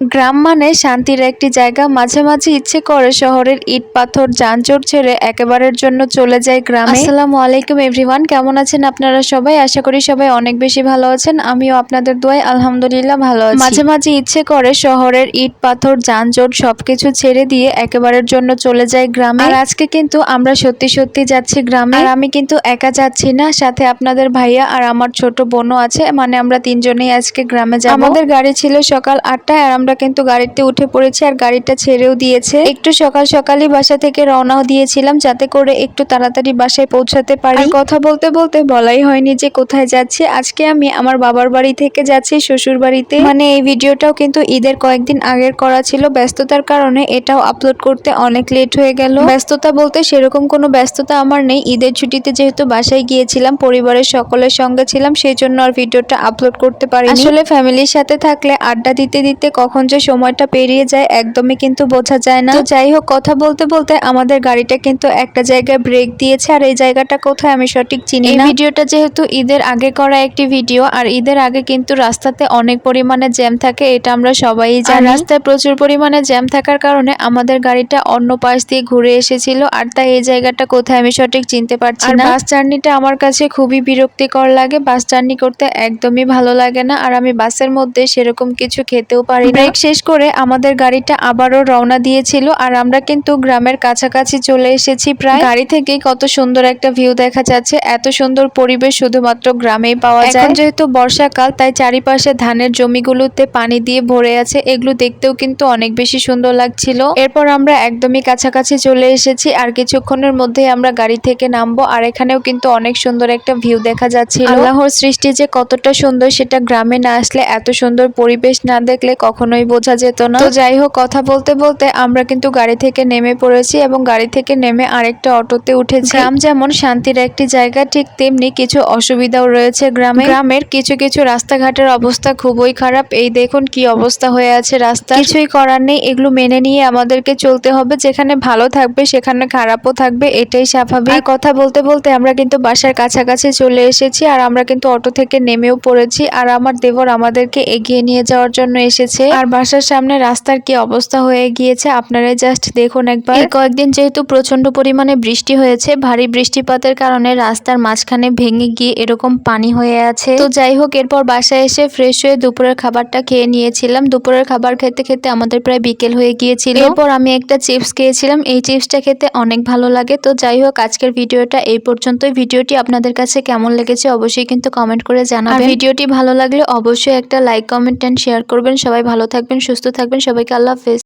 গ্রাম মানে শান্তির একটি জায়গা। মাঝে মাঝে ইচ্ছে করে শহরের ইট পাথর যানজট ছেড়ে একেবারের জন্য চলে যায় গ্রামে। আসসালামু আলাইকুম এভরিওয়ান, কেমন আছেন আপনারা সবাই? আশা করি সবাই অনেক বেশি ভালো আছেন। আমিও আপনাদের দোয়ায় আলহামদুলিল্লাহ ভালো আছি। মাঝে মাঝে ইচ্ছে করে শহরের ইট পাথর যানজট সবকিছু ছেড়ে দিয়ে একেবারের জন্য চলে যায় গ্রামে। আর আজকে কিন্তু আমরা সত্যি সত্যি যাচ্ছি গ্রামে। আর আমি কিন্তু একা যাচ্ছি না, সাথে আপনাদের ভাইয়া আর আমার ছোট বোনও আছে। মানে আমরা তিনজনেই আজকে গ্রামে যাব। আমাদের গাড়ি ছিল সকাল 8টায় আর আমরা কিন্তু গাড়িতে উঠে পড়েছি আর গাড়িটা ছেড়েও দিয়েছে। একটু সকাল সকালই বাসা থেকে রওনাও দিয়েছিলাম যাতে করে একটু তাড়াতাড়ি বাসায় পৌঁছাতে পারি। কথা বলতে বলতে বলাই হয়নি যে কোথায় যাচ্ছি। আজকে আমি আমার বাবার বাড়ি থেকে যাচ্ছি শ্বশুর বাড়িতে। মানে এই ভিডিওটাও কিন্তু ঈদের কয়েকদিন আগের করা ছিল, ব্যস্ততার কারণে এটাও আপলোড করতে অনেক লেট হয়ে গেল। ব্যস্ততা বলতে সেরকম কোনো ব্যস্ততা আমার নেই। ঈদের ছুটিতে যেহেতু বাসায় গিয়েছিলাম, পরিবারের সকলের সঙ্গে ছিলাম, সেই জন্য আর ভিডিওটা আপলোড করতে পারিনি। আসলে ফ্যামিলির সাথে থাকলে আড্ডা দিতে দিতে কখন যে সময়টা পেরিয়ে যায় একদমই কিন্তু বোঝা যায় না। তো যাই হোক, কথা বলতে বলতে আমাদের গাড়িটা কিন্তু একটা জায়গায় ব্রেক দিয়েছে আর এই জায়গাটা কোথায় আমি সঠিক চিনি না। এই ভিডিওটা যেহেতু ঈদের আগে করা একটি ভিডিও, আর ঈদের আগে কিন্তু রাস্তাতে অনেক পরিমাণে জ্যাম থাকে, এটা আমরা সবাই জানি। রাস্তায় প্রচুর পরিমাণে জ্যাম থাকার কারণে আমাদের গাড়িটা অন্য পাশ দিয়ে ঘুরে এসেছিল, আর তাই এই জায়গাটা কোথায় আমি সঠিক চিনতে পারছি না। বাস জার্নিটা আমার কাছে খুবই বিরক্তিকর লাগে। বাস জার্নি করতে একদমই ভালো লাগে না, আর আমি বাসের মধ্যে সেরকম কিছু খেতেও পারি না। ব্রেক শেষ করে আমাদের গাড়িটা আবারও রওনা দিয়েছিল আর আমরা কিন্তু গ্রামের কাছাকাছি চলে এসেছি প্রায়। গাড়ি থেকে কত সুন্দর একটা ভিউ দেখা যাচ্ছে। এত সুন্দর পরিবেশ শুধুমাত্র গ্রামেই পাওয়া যায়। এখন যেহেতু বর্ষাকাল, তাই চারিপাশে ধানের জমিগুলোতে পানি দিয়ে ভরে আছে। এগুলো দেখতেও কিন্তু অনেক বেশি সুন্দর লাগছিল। এরপর আমরা একদমই কাছাকাছি চলে এসেছি আর কিছুক্ষণের মধ্যেই আমরা গাড়ি থেকে নামবো। আর এখানেও কিন্তু অনেক সুন্দর একটা ভিউ দেখা যাচ্ছিল। আল্লাহর সৃষ্টি যে কতটা সুন্দর, সেটা গ্রামে না আসলে, এত সুন্দর পরিবেশ না দেখলে কখনোই বোঝা যেত না। তো যাই হোক, কথা বলতে বলতে আমরা কিন্তু গাড়ি থেকে নেমে পড়েছি এবং গাড়ি থেকে নেমে আরেকটা অটোতে উঠেছি। গ্রাম যেমন শান্তির একটি জায়গা, ঠিক তেমনি কিছু অসুবিধাও রয়েছে গ্রামে। গ্রামের কিছু কিছু রাস্তাঘাটের অবস্থা খুবই খারাপ। এই দেখুন কি অবস্থা হয়ে আছে রাস্তা। কিছুই করার নেই, এগুলো মেনে নিয়ে আমাদেরকে চলতে হবে। যেখানে ভালো থাকবে সেখানে খারাপও থাকবে, এটাই স্বাভাবিক। আর কথা বলতে বলতে আমরা কিন্তু বাসার কাছাকাছি চলে এসেছি আর আমরা কিন্তু অটো থেকে নেমেও পড়েছি। আর আমার দেবর আমাদেরকে এগিয়ে নিয়ে যাওয়ার জন্য এসেছে। আর বাসার সামনে রাস্তার কি অবস্থা হয়ে গিয়েছে আপনারা জাস্ট দেখুন একবার। এই কয়েকদিন যেহেতু প্রচন্ড পরিমাণে বৃষ্টি হয়েছে, ভারী বৃষ্টিপাতের কারণে রাস্তার মাঝখানে ভেঙে গিয়ে এরকম পানি হয়ে আছে। তো যাই হোক, এরপর বাসায় এসে ফ্রেশ হয়ে দুপুরের খাবারটা খেয়ে নিয়েছিলাম। দুপুরের খাবার খেতে খেতে আমাদের প্রায় বিকেল হয়ে গিয়েছিল। এরপর আমি একটা চিপস খেয়েছিলাম। এই চিপসটা খেতে অনেক ভালো লাগে। তো যাই হোক, আজকের ভিডিওটা এই পর্যন্তই। ভিডিওটি আপনাদের কাছে কেমন লেগেছে অবশ্যই কিন্তু কমেন্ট করে জানাবেন। আর ভিডিওটি ভালো লাগলে অবশ্যই একটা লাইক, কমেন্ট এন্ড শেয়ার করবেন। সবাই ভালো থাকবেন, সুস্থ থাকবেন। সবাইকে আল্লাহ হাফেজ।